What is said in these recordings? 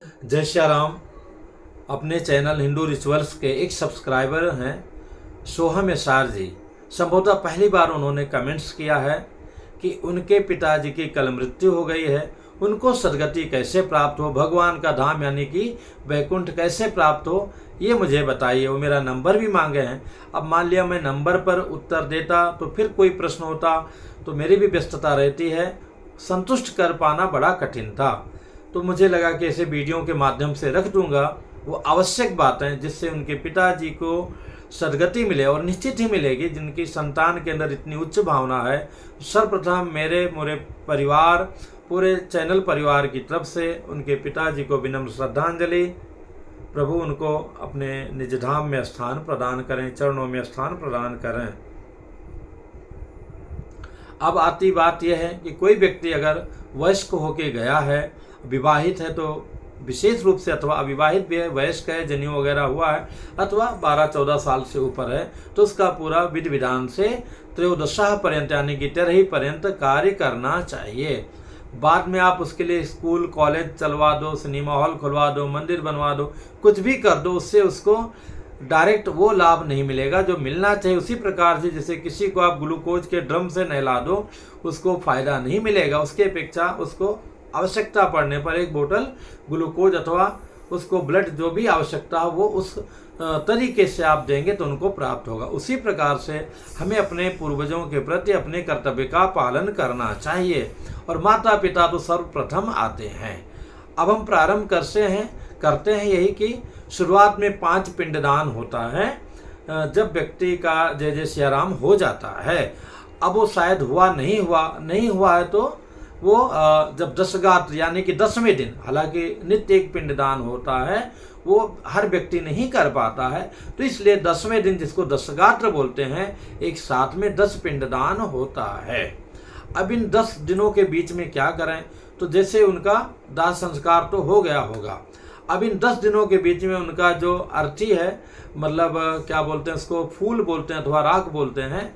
जय श्री राम। अपने channel Hindu rituals के एक सब्सक्राइबर हैं सोहम एसार जी। संभवतः पहली बार उन्होंने कमेंट्स किया है कि उनके पिताजी की कल मृत्यु हो गई है, उनको सदगति कैसे प्राप्त हो, भगवान का धाम यानी कि वैकुंठ कैसे प्राप्त हो, ये मुझे बताइए। वो मेरा नंबर भी मांगे हैं। अब मान लिया मैं नंबर पर उत्तर देता तो फिर कोई प्रश्न होता, तो मेरी भी व्यस्तता रहती है, संतुष्ट कर पाना बड़ा कठिन था। तो मुझे लगा कि ऐसे वीडियो के माध्यम से रख दूंगा वो आवश्यक बातें, जिससे उनके पिताजी को सदगति मिले, और निश्चित ही मिलेगी। जिनकी संतान के अंदर इतनी उच्च भावना है, सर्वप्रथम मेरे परिवार, पूरे चैनल परिवार की तरफ से उनके पिताजी को विनम्र श्रद्धांजलि। प्रभु उनको अपने निज धाम में स्थान प्रदान करें, चरणों में स्थान प्रदान करें। अब आती बात यह है कि कोई व्यक्ति अगर वयस्क होके गया है, विवाहित है तो विशेष रूप से, अथवा अविवाहित भी है, वयस्क है, जनेऊ वगैरह हुआ है, अथवा 12-14 साल से ऊपर है, तो उसका पूरा विधि विधान से त्रयोदशा पर्यंत यानी कि 13 पर्यंत कार्य करना चाहिए। बाद में आप उसके लिए स्कूल कॉलेज चलवा दो, सिनेमा हॉल खुलवा दो, मंदिर बनवा दो, कुछ भी कर दो, उससे उसको डायरेक्ट वो लाभ नहीं मिलेगा जो मिलना चाहिए। उसी प्रकार से जैसे किसी को आप ग्लूकोज के ड्रम से नहला दो, उसको फायदा नहीं मिलेगा। उसके अपेक्षा उसको आवश्यकता पड़ने पर एक बोतल ग्लूकोज अथवा उसको ब्लड जो भी आवश्यकता हो वो उस तरीके से आप देंगे तो उनको प्राप्त होगा। उसी प्रकार से हमें अपने पूर्वजों के प्रति अपने कर्तव्य का पालन करना चाहिए, और माता पिता तो सर्वप्रथम आते हैं। अब हम प्रारंभ करते हैं यही कि शुरुआत में 5 पिंडदान होता है जब व्यक्ति का जय जय सिया राम हो जाता है। अब वो शायद नहीं हुआ है तो वो जब दशगात्र यानी कि 10वें दिन, हालांकि नित्य एक पिंडदान होता है, वो हर व्यक्ति नहीं कर पाता है, तो इसलिए 10वें दिन, जिसको दशगात्र बोलते हैं, एक साथ में 10 पिंडदान होता है। अब इन 10 दिनों के बीच में क्या करें, तो जैसे उनका दाह संस्कार तो हो गया होगा, अब इन 10 दिनों के बीच में उनका जो अर्थी है, मतलब क्या बोलते हैं उसको, फूल बोलते हैं अथवा राख बोलते हैं,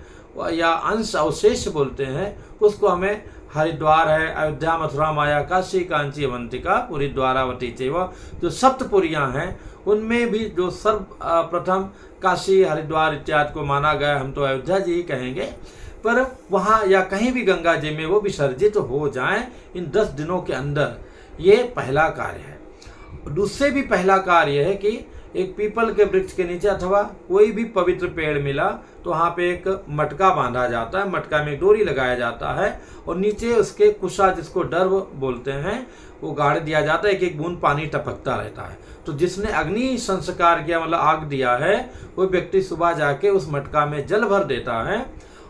या अंश अवशेष बोलते हैं, उसको हमें हरिद्वार है, अयोध्या, मथुरा, माया, काशी, कांची, अवंतिका, पुरी, द्वारावती चैव, जो सप्तपुरियां हैं उनमें भी जो सर्वप्रथम काशी, हरिद्वार इत्यादि को माना गया, हम तो अयोध्या जी ही कहेंगे, पर वहाँ या कहीं भी गंगा जी में वो विसर्जित हो जाएं इन 10 दिनों के अंदर। ये पहला कार्य है। उससे भी पहला कार्य है कि एक पीपल के वृक्ष के नीचे अथवा कोई भी पवित्र पेड़ मिला तो वहाँ पे एक मटका बांधा जाता है, मटका में एक डोरी लगाया जाता है, और नीचे उसके कुशा, जिसको डर्व बोलते हैं, वो गाड़ दिया जाता है। एक बूंद पानी टपकता रहता है। तो जिसने अग्नि संस्कार किया, मतलब आग दिया है, वो व्यक्ति सुबह जाके उस मटका में जल भर देता है,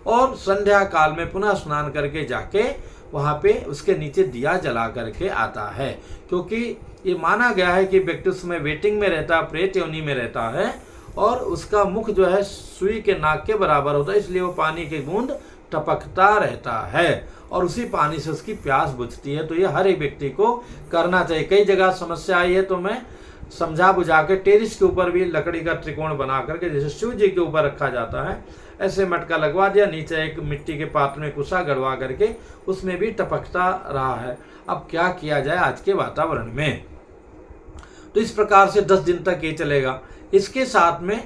और संध्या काल में पुनः स्नान करके जाके वहाँ पे उसके नीचे दिया जला करके आता है। क्योंकि ये माना गया है कि व्यक्ति उसमें वेटिंग में रहता है, प्रेत योनि में रहता है, और उसका मुख जो है सुई के नाक के बराबर होता है, इसलिए वो पानी की बूंद टपकता रहता है, और उसी पानी से उसकी प्यास बुझती है। तो ये हर एक व्यक्ति को करना चाहिए। कई जगह समस्या आई है तो मैं समझा बुझा के टेरिस के ऊपर भी लकड़ी का त्रिकोण बना करके, जैसे शिव जी के ऊपर रखा जाता है, ऐसे मटका लगवा दिया, नीचे एक मिट्टी के पात्र में कुशा गड़वा करके उसमें भी टपकता रहा है। अब क्या किया जाए आज के वातावरण में, तो इस प्रकार से 10 दिन तक ये चलेगा। इसके साथ में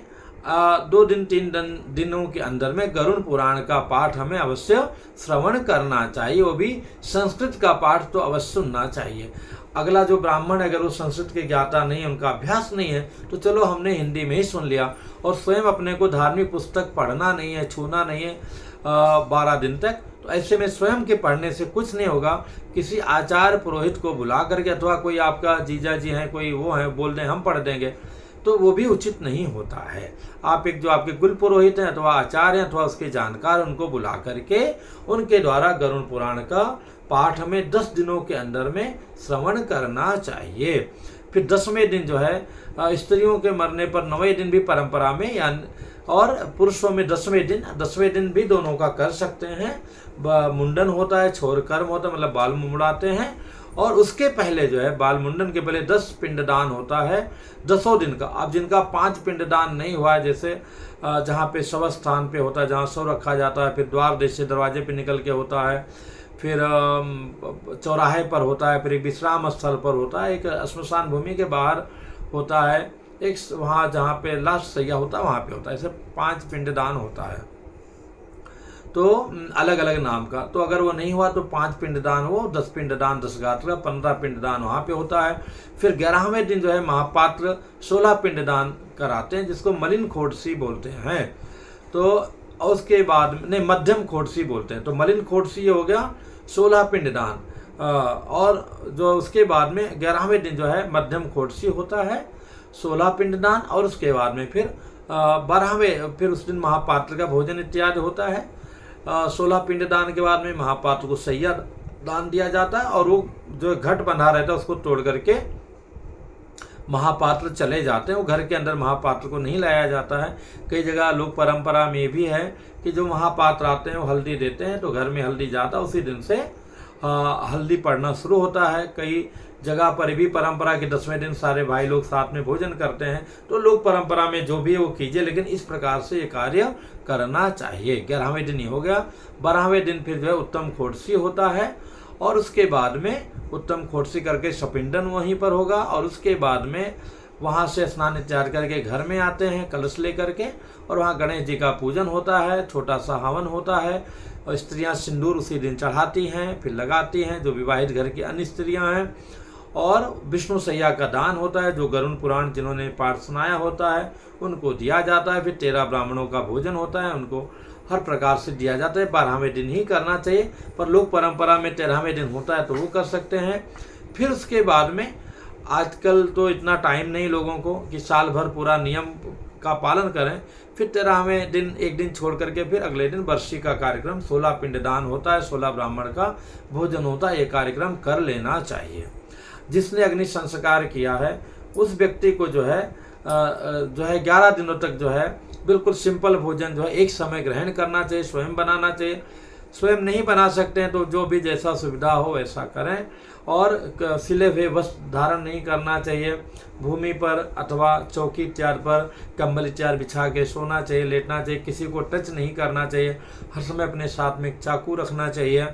2 दिन 3 दिनों के अंदर में गरुड़ पुराण का पाठ हमें अवश्य श्रवण करना चाहिए। वो भी संस्कृत का पाठ तो अवश्य सुनना चाहिए। अगला जो ब्राह्मण अगर वो संस्कृत के ज्ञाता नहीं है, उनका अभ्यास नहीं है, तो चलो हमने हिंदी में ही सुन लिया, और स्वयं अपने को धार्मिक पुस्तक पढ़ना नहीं है, छूना नहीं है 12 दिन तक, तो ऐसे में स्वयं के पढ़ने से कुछ नहीं होगा। किसी आचार्य पुरोहित को बुला करके, अथवा कोई आपका जीजा जी हैं, कोई वो हैं, बोल दें हम पढ़ देंगे, तो वो भी उचित नहीं होता है। आप एक जो आपके कुल पुरोहित हैं अथवा आचार्य हैं अथवा उसके जानकार, उनको बुला करके उनके द्वारा गरुड़ पुराण का पाठ हमें 10 दिनों के अंदर में श्रवण करना चाहिए। फिर 10वें दिन जो है, स्त्रियों के मरने पर 9वें दिन भी परंपरा में, या और पुरुषों में 10वें दिन भी दोनों का कर सकते हैं। मुंडन होता है, छोर कर्म होता है, मतलब बाल मुड़ाते हैं, और उसके पहले जो है बाल मुंडन के पहले 10 पिंडदान होता है 10 दिन का। अब जिनका 5 पिंडदान नहीं हुआ है, जैसे जहाँ पे शव स्थान पे होता है, जहाँ शव रखा जाता है, फिर द्वार देश से दरवाजे पे निकल के होता है, फिर चौराहे पर होता है, फिर एक विश्राम स्थल पर होता है, एक श्मशान भूमि के बाहर होता है, एक वहाँ जहाँ पे लास्ट सैया होता है वहाँ पे होता है। ऐसे 5 पिंडदान होता है, तो अलग अलग नाम का। तो अगर वो नहीं हुआ तो 5 पिंडदान हो, 10 पिंडदान 10 गात्र, 15 पिंडदान वहाँ पे होता है। फिर 11वें दिन जो है महापात्र 16 पिंडदान कराते हैं, जिसको मलिन खोड़सी बोलते हैं। तो उसके बाद नहीं, मध्यम खोड़सी बोलते हैं। तो मलिन खोड़सी हो गया 16 पिंडदान, और जो उसके बाद में 11वें दिन जो है मध्यम खोड़सी होता है 16 पिंडदान, और उसके बाद में फिर 12वें, फिर उस दिन महापात्र का भोजन इत्यादि होता है। 16 पिंडदान के बाद में महापात्र को सैया दान दिया जाता है, और वो जो घट बंधा रहता है उसको तोड़ करके महापात्र चले जाते हैं। वो घर के अंदर महापात्र को नहीं लाया जाता है। कई जगह लोक परंपरा में भी है कि जो महापात्र आते हैं वो हल्दी देते हैं, तो घर में हल्दी जाता है, उसी दिन से हल्दी पड़ना शुरू होता है। कई जगह पर भी परंपरा के 10वें दिन सारे भाई लोग साथ में भोजन करते हैं। तो लोक परंपरा में जो भी है वो कीजिए, लेकिन इस प्रकार से ये कार्य करना चाहिए। 11वें दिन ही हो गया। 12वें दिन फिर जो है उत्तम खोड़सी होता है, और उसके बाद में उत्तम खोड़सी करके सपिंडन वहीं पर होगा, और उसके बाद में वहाँ से स्नान इत्यादि करके घर में आते हैं कलश लेकर के, और वहाँ गणेश जी का पूजन होता है, छोटा सा हवन होता है, और स्त्रियाँ सिंदूर उसी दिन चढ़ाती हैं, फिर लगाती हैं, जो विवाहित घर की अन्य स्त्रियाँ हैं। और विष्णु सैया का दान होता है, जो गरुण पुराण जिन्होंने पाठ सुनाया होता है उनको दिया जाता है। फिर 13 ब्राह्मणों का भोजन होता है, उनको हर प्रकार से दिया जाता है। 12वें दिन ही करना चाहिए, पर लोक परंपरा में 13वें दिन होता है तो वो कर सकते हैं। फिर उसके बाद में आजकल तो इतना टाइम नहीं लोगों को कि साल भर पूरा नियम का पालन करें। फिर 13वें दिन एक दिन छोड़ करके फिर अगले दिन बरसी का कार्यक्रम, 16 पिंडदान होता है, 16 ब्राह्मण का भोजन होता है, ये कार्यक्रम कर लेना चाहिए। जिसने अग्नि संस्कार किया है उस व्यक्ति को जो है 11 दिनों तक जो है बिल्कुल सिंपल भोजन जो है एक समय ग्रहण करना चाहिए, स्वयं बनाना चाहिए। स्वयं नहीं बना सकते हैं तो जो भी जैसा सुविधा हो वैसा करें, और सिले हुए वस्त्र धारण नहीं करना चाहिए। भूमि पर अथवा चौकी इत्यादि पर कंबल इत्यादि बिछा के सोना चाहिए, लेटना चाहिए। किसी को टच नहीं करना चाहिए। हर समय अपने साथ में चाकू रखना चाहिए,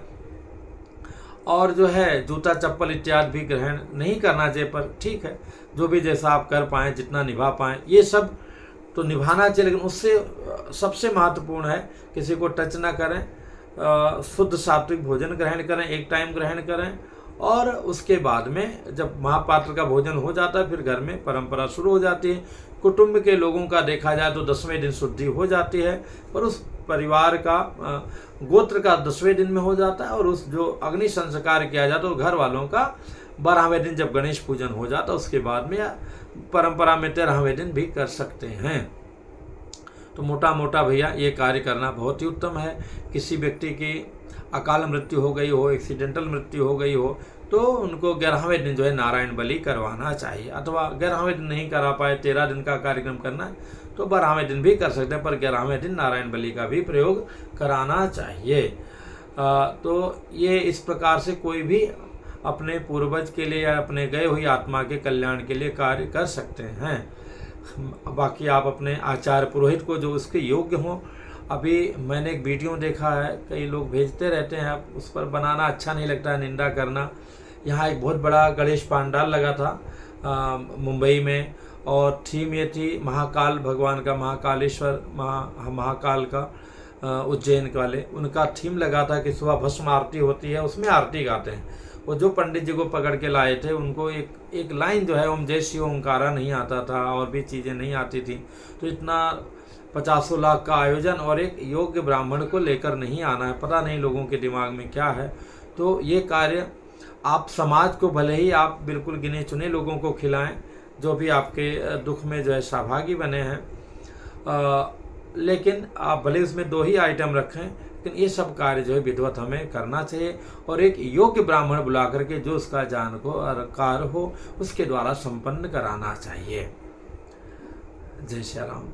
और जो है जूता चप्पल इत्यादि भी ग्रहण नहीं करना चाहिए। पर ठीक है, जो भी जैसा आप कर पाएँ, जितना निभा पाएँ, ये सब तो निभाना चाहिए। लेकिन उससे सबसे महत्वपूर्ण है किसी को टच ना करें, शुद्ध सात्विक भोजन ग्रहण करें, एक टाइम ग्रहण करें। और उसके बाद में जब महापात्र का भोजन हो जाता है फिर घर में परंपरा शुरू हो जाती है। कुटुंब के लोगों का देखा जाए तो 10वें दिन शुद्धि हो जाती है, पर उस परिवार का गोत्र का 10वें दिन में हो जाता है, और उस जो अग्नि संस्कार किया जाता है तो घर वालों का 12वें दिन जब गणेश पूजन हो जाता है उसके बाद में, या परंपरा में 13वें दिन भी कर सकते हैं। तो मोटा मोटा भैया ये कार्य करना बहुत ही उत्तम है। किसी व्यक्ति की अकाल मृत्यु हो गई हो, एक्सीडेंटल मृत्यु हो गई हो, तो उनको 11वें दिन जो है नारायण बलि करवाना चाहिए। अथवा 11वें दिन नहीं करा पाए, 13 दिन का कार्यक्रम करना है तो 12वें दिन भी कर सकते हैं, पर 11वें दिन नारायण बलि का भी प्रयोग कराना चाहिए। तो ये इस प्रकार से कोई भी अपने पूर्वज के लिए या अपने गए हुई आत्मा के कल्याण के लिए कार्य कर सकते हैं। बाकी आप अपने आचार्य पुरोहित को जो उसके योग्य हों। अभी मैंने एक वीडियो देखा है, कई लोग भेजते रहते हैं, अब उस पर बनाना अच्छा नहीं लगता है, निंदा करना। यहाँ एक बहुत बड़ा गणेश पंडाल लगा था मुंबई में, और थीम ये थी महाकाल भगवान का, महाकालेश्वर महाकाल का उज्जैन वाले, उनका थीम लगा था कि सुबह भस्म आरती होती है, उसमें आरती गाते हैं। वो जो पंडित जी को पकड़ के लाए थे उनको एक लाइन जो है ओम जय शिव ओंकारा नहीं आता था, और भी चीज़ें नहीं आती थी। तो इतना 50 लाख का आयोजन और एक योग्य ब्राह्मण को लेकर नहीं आना है, पता नहीं लोगों के दिमाग में क्या है। तो ये कार्य आप समाज को भले ही आप बिल्कुल गिने चुने लोगों को खिलाएं जो भी आपके दुख में जो है सहभागी बने हैं, लेकिन आप भले उसमें 2 ही आइटम रखें, लेकिन ये सब कार्य जो है विधिवत हमें करना चाहिए, और एक योग्य ब्राह्मण बुला करके जो उसका जान को कार्य हो उसके द्वारा संपन्न कराना चाहिए। जय श्री राम।